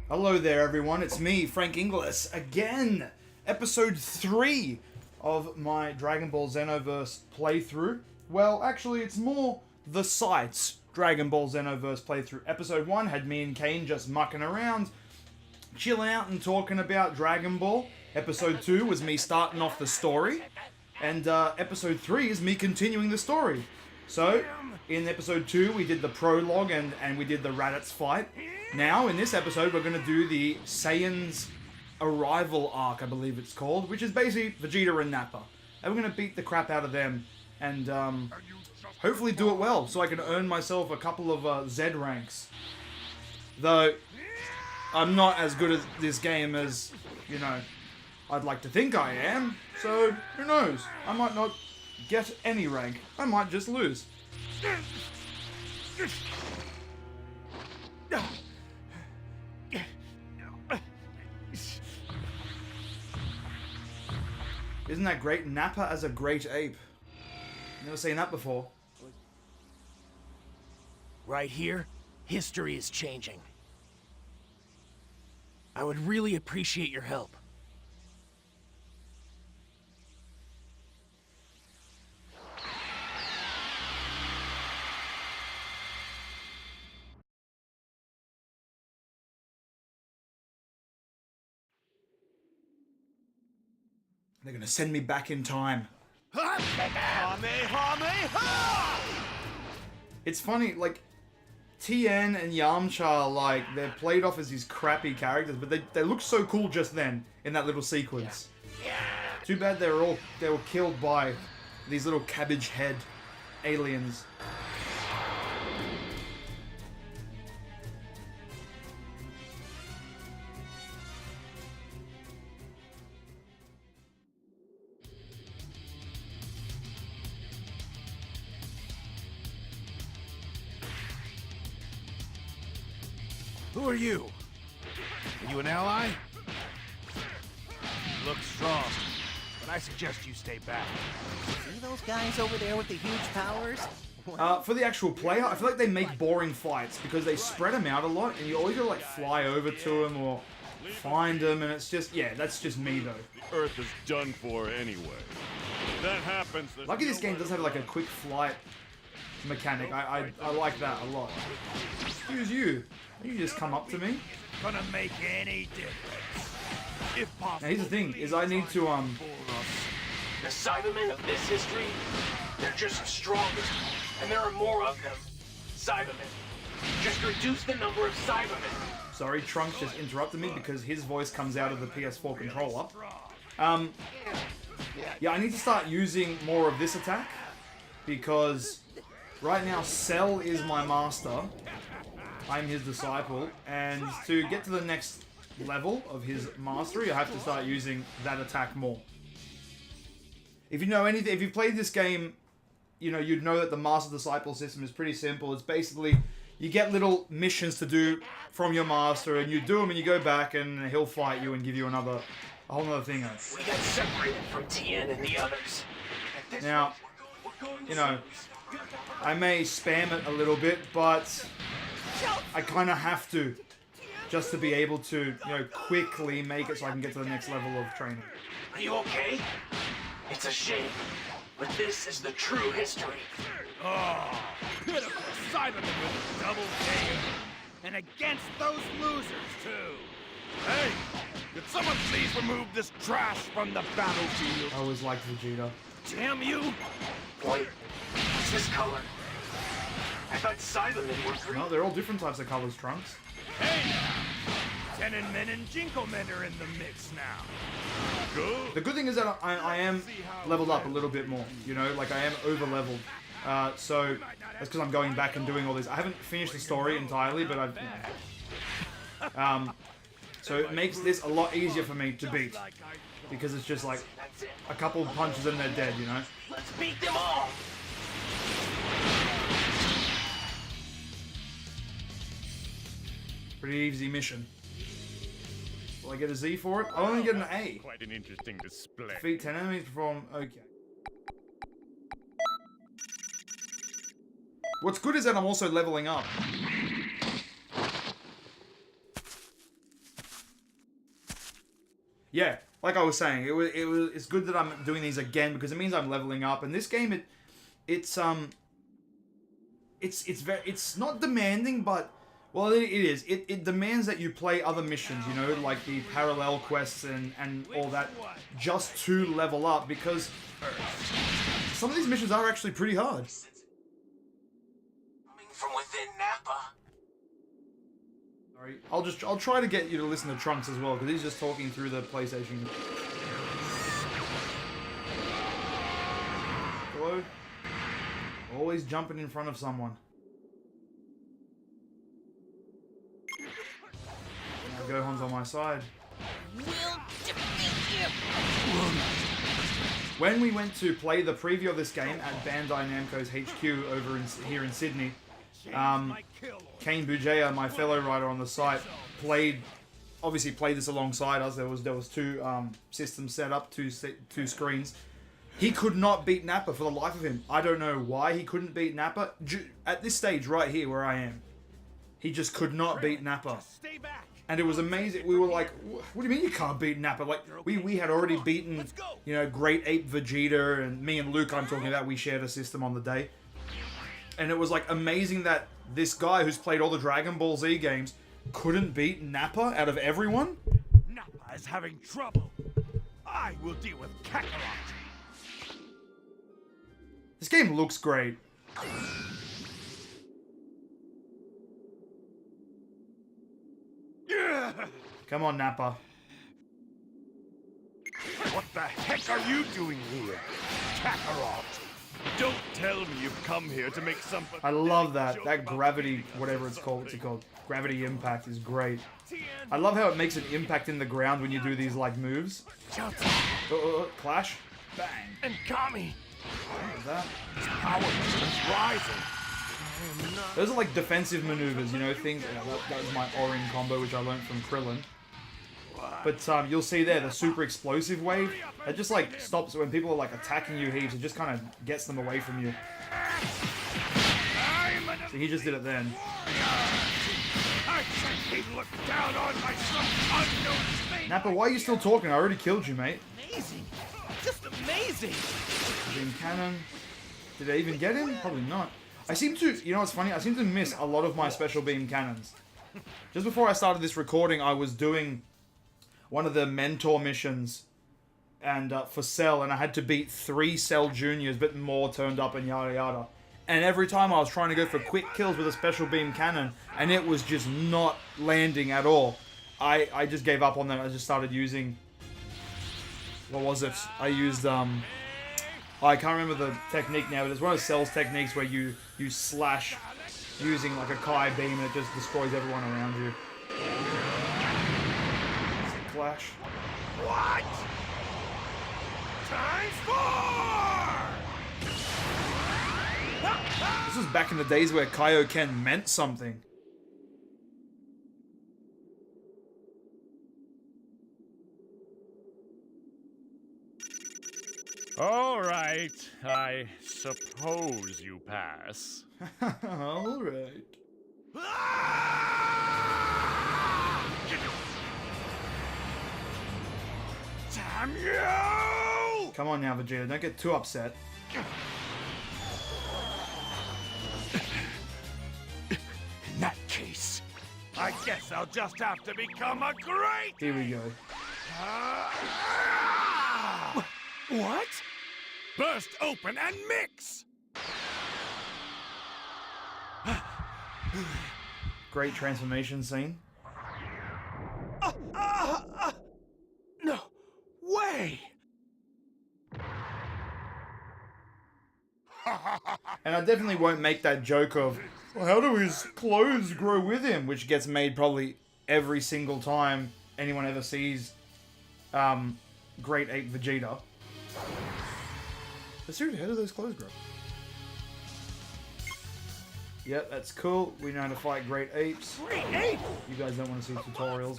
Hello there, everyone. It's me, Frank Inglis, again. Episode 3 of my Dragon Ball XenoVerse playthrough. Well, actually, it's more the site's Dragon Ball XenoVerse playthrough. Episode 1 had me and Kane just mucking around, chilling out and talking about Dragon Ball. Episode 2 was me starting off the story. And episode 3 is me continuing the story. So, in episode 2, we did the prologue and we did the Raditz fight. Now, in this episode, we're going to do the Saiyans Arrival arc, I believe it's called, which is basically Vegeta and Nappa. And we're going to beat the crap out of them and hopefully do it well, so I can earn myself a couple of Z ranks. Though, I'm not as good at this game as, you know, I'd like to think I am, so who knows? I might not get any rank. I might just lose. Isn't that great? Nappa as a great ape. Never seen that before. Right here, history is changing. I would really appreciate your help. They're gonna send me back in time. It's funny, like, Tien and Yamcha, like, they're played off as these crappy characters, but they look so cool just then, in that little sequence. Too bad they were killed by these little cabbage head aliens. Who are you? Are you an ally? You look strong, but I suggest you stay back. See those guys over there with the huge powers? For the actual player, I feel like they make boring fights because they spread them out a lot, and you always gotta like fly over to them or find them, and it's just, yeah, that's just me though. Earth is done for anyway. If that happens. Lucky this game does have like a quick flight mechanic. I like that a lot. Excuse you. You just come up to me. Gonna make any difference. If possible. Now here's the thing: is I need to The Cybermen of this history, they're just stronger, and there are more of them. Cybermen. Just reduce the number of Cybermen. Sorry, Trunks just interrupted me because his voice comes out of the PS4 controller. Yeah, I need to start using more of this attack because right now Cell is my master. I'm his disciple, and to get to the next level of his mastery, I have to start using that attack more. If you know anything, if you've played this game, you know, you'd know that the master-disciple system is pretty simple. It's basically, you get little missions to do from your master, and you do them, and you go back, and he'll fight you and give you a whole other thing. We got separated from Tien and the others. Now, you know, I may spam it a little bit, but I kind of have to, just to be able to, you know, quickly make it so I can get to the next level of training. Are you okay? It's a shame, but this is the true history. Oh, pitiful Cybermen with double game. And against those losers, too. Hey, could someone please remove this trash from the battlefield? I always liked Vegeta. Damn you! Wait, what's this color? I thought Cybermen were green. No, they're all different types of colors, Trunks. Hey now! Tenon Men and Jinko Men are in the mix now. Good. The good thing is that I am leveled up a little bit more, you know, like I am over-leveled. So that's because I'm going back and doing all this. I haven't finished the story entirely, but I've... so it makes this a lot easier for me to beat. Because it's just like a couple of punches and they're dead, you know? Let's beat them all! Pretty easy mission. Will I get a Z for it? I'll only get an A. Quite an interesting display. Defeat 10 enemies, perform... Okay. What's good is that I'm also leveling up. Yeah, like I was saying, it's good that I'm doing these again because it means I'm leveling up. And this game, it's not demanding, but well, it is. It demands that you play other missions, you know, like the parallel quests and all that, just to level up because some of these missions are actually pretty hard. From within Nappa. Sorry, I'll try to get you to listen to Trunks as well because he's just talking through the PlayStation. Hello? Always jumping in front of someone. Now Gohan's on my side. We'll defeat you! When we went to play the preview of this game at Bandai Namco's HQ over here in Sydney, Kane Bujaya, my fellow writer on the site, obviously played this alongside us. There was two systems set up, two screens. He could not beat Nappa for the life of him. I don't know why he couldn't beat Nappa. At this stage right here where I am, he just could not beat Nappa. And it was amazing. We were like, what do you mean you can't beat Nappa? Like, we had already beaten, you know, Great Ape Vegeta, and me and Luke, I'm talking about, we shared a system on the day. And it was like amazing that this guy who's played all the Dragon Ball Z games couldn't beat Nappa out of everyone. Nappa is having trouble. I will deal with Kakarot. This game looks great. Come on, Nappa. What the heck are you doing here, Kakarot? Don't tell me you've come here to make some... I love that. That gravity, whatever it's called, what's it called? Gravity impact is great. I love how it makes an impact in the ground when you do these, like, moves. Clash. Bang. And Kami. What was that? Power is rising. Those are like defensive maneuvers, you know, things. That was my Orin combo, which I learned from Krillin. But you'll see there the super explosive wave. It just like stops when people are like attacking you heaps. It just kind of gets them away from you. So he just did it then. Nappa, why are you still talking? I already killed you, mate. Amazing! Just amazing! Beam cannon. Did I even get him? Probably not. I seem to, you know what's funny? I seem to miss a lot of my special beam cannons. Just before I started this recording, I was doing one of the mentor missions and for Cell, and I had to beat 3 Cell Juniors, but more turned up and yada yada. And every time I was trying to go for quick kills with a special beam cannon, and it was just not landing at all. I just gave up on that. I just started using... What was it? I used, I can't remember the technique now, but it's one of Cell's techniques where you slash using like a Kai beam and it just destroys everyone around you. Flash. What? Time for! This was back in the days where Kaioken meant something. All right, I suppose you pass. All right. Damn you! Come on now, Vegeta. Don't get too upset. In that case, I guess I'll just have to become a great... Here we go. What? Burst open and mix! Great transformation scene. No way! And I definitely won't make that joke of, well, how do his clothes grow with him? Which gets made probably every single time anyone ever sees Great Ape Vegeta. But seriously, how do those clothes grow? Yep, that's cool. We know how to fight Great Apes. Great Ape! You guys don't want to see tutorials.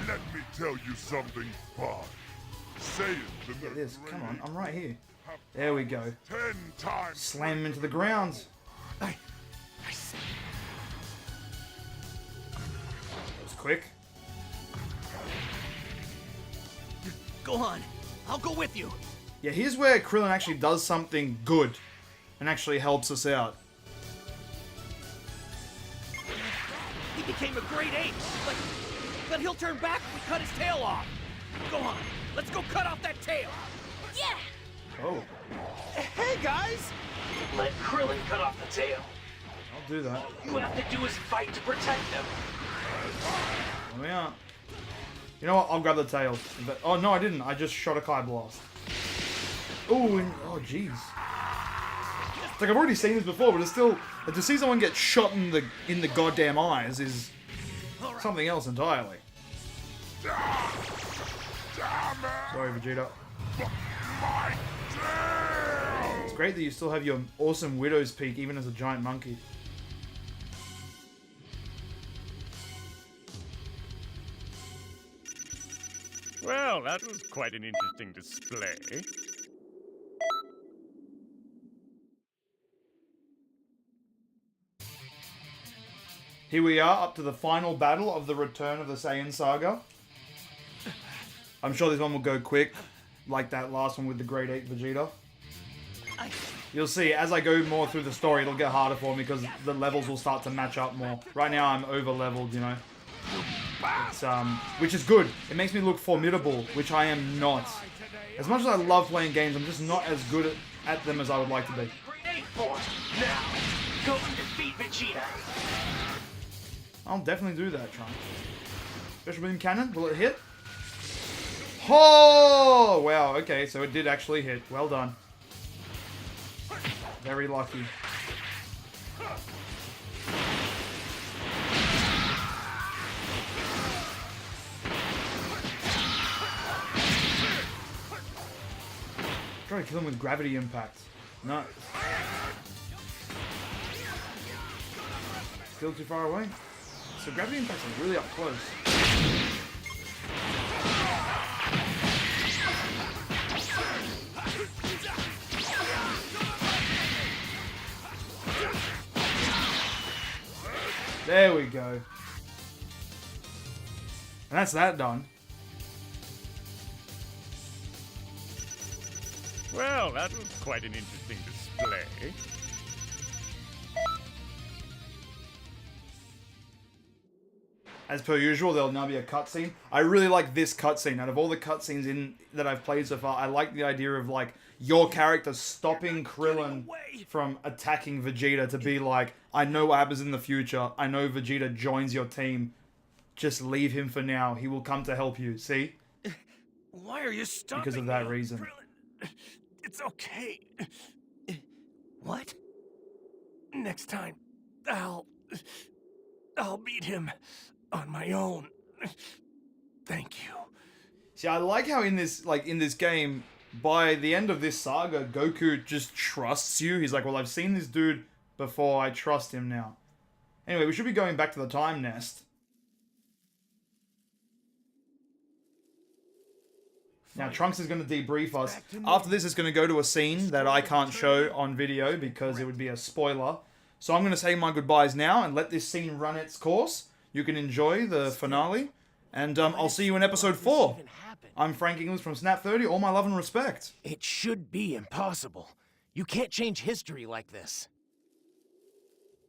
Let me tell you something fun. Saiyans and Get this. Come on, I'm right here. There we go. 10 times. Slam him into the ground. I see. That was quick. Go on. I'll go with you. Yeah, here's where Krillin actually does something good and actually helps us out. He became a great ape. But he'll turn back if we cut his tail off. Go on. Let's go cut off that tail. Yeah! Oh, Hey, guys! Let Krillin cut off the tail. I'll do that. You have to do is fight to protect them. Here we are. You know what? I'll grab the tail. But, oh, no, I didn't. I just shot a Kai Blast. Ooh, oh, jeez. It's like I've already seen this before, but it's still... to see someone get shot in the goddamn eyes is something else entirely. Sorry, Vegeta. It's great that you still have your awesome Widow's Peak even as a giant monkey. Well, that was quite an interesting display. Here we are, up to the final battle of the return of the Saiyan Saga. I'm sure this one will go quick, like that last one with the Great Ape Vegeta. You'll see, as I go more through the story, it'll get harder for me because the levels will start to match up more. Right now, I'm over-leveled, you know. It's, which is good. It makes me look formidable, which I am not. As much as I love playing games, I'm just not as good at them as I would like to be. Great Ape form. Now, go and defeat Vegeta. I'll definitely do that, Trunks. Special beam cannon, will it hit? Oh! Wow, okay, so it did actually hit. Well done. Very lucky. Try to kill him with gravity impact. No. Still too far away. So gravity impacts are really up close. There we go. And that's that done. Well, that was quite an interesting display. As per usual, there'll now be a cutscene. I really like this cutscene. Out of all the cutscenes that I've played so far, I like the idea of like your character stopping Krillin from attacking Vegeta to be like, I know what happens in the future. I know Vegeta joins your team. Just leave him for now. He will come to help you. See? Why are you stopping Because of that me, reason. Krillin? It's okay. What? Next time, I'll beat him on my own. Thank you. See, I like how in this game, by the end of this saga, Goku just trusts you. He's like, well, I've seen this dude before. I trust him now. Anyway, we should be going back to the time nest. Now, Trunks is going to debrief us. After this, it's going to go to a scene that I can't show on video because it would be a spoiler. So I'm going to say my goodbyes now and let this scene run its course. You can enjoy the finale. And I'll see you in episode 4. I'm Franky from Snap30. All my love and respect. It should be impossible. You can't change history like this.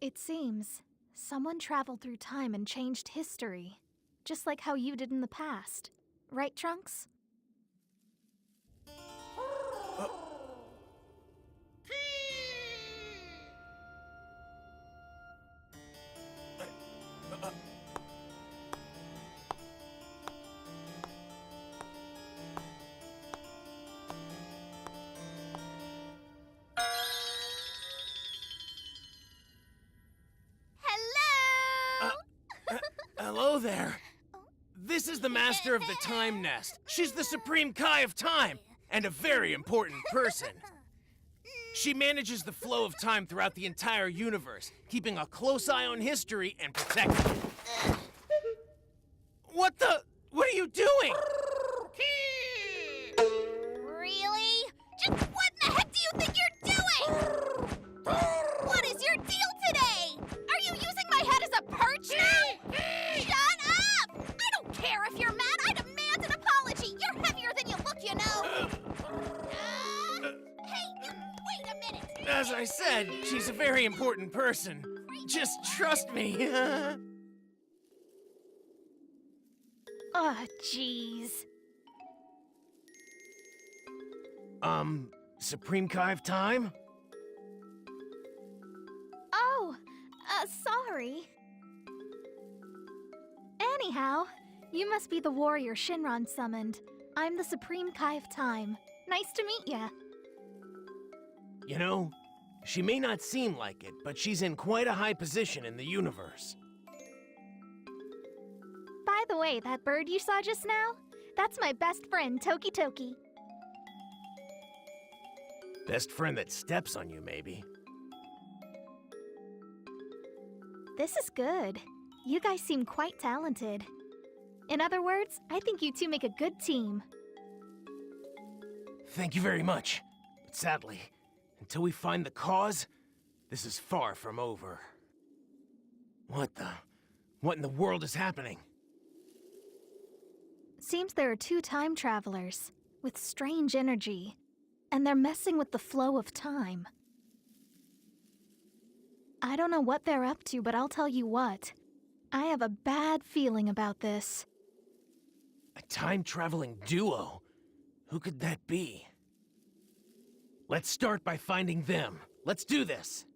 It seems someone traveled through time and changed history. Just like how you did in the past. Right, Trunks? Hello there. This is the master of the Time Nest. She's the Supreme Kai of Time, and a very important person. She manages the flow of time throughout the entire universe, keeping a close eye on history and protecting it. What are you doing? Really? Just what in the heck do you think you're doing? What is your deal today? Are you using my head as a perch now? Shut up! I don't care if you're mad. I demand an apology. You're heavier than you look As I said, she's a very important person. Just trust me. Oh, jeez. Supreme Kai of Time? Oh, sorry. Anyhow, you must be the warrior Shinron summoned. I'm the Supreme Kai of Time. Nice to meet ya. You know, she may not seem like it, but she's in quite a high position in the universe. By the way, that bird you saw just now? That's my best friend, Toki Toki. Best friend that steps on you, maybe. This is good. You guys seem quite talented. In other words, I think you two make a good team. Thank you very much. But sadly, until we find the cause, this is far from over. What in the world is happening? Seems there are two time travelers with strange energy, and they're messing with the flow of time. I don't know what they're up to, but I'll tell you what. I have a bad feeling about this. A time-traveling duo? Who could that be? Let's start by finding them. Let's do this!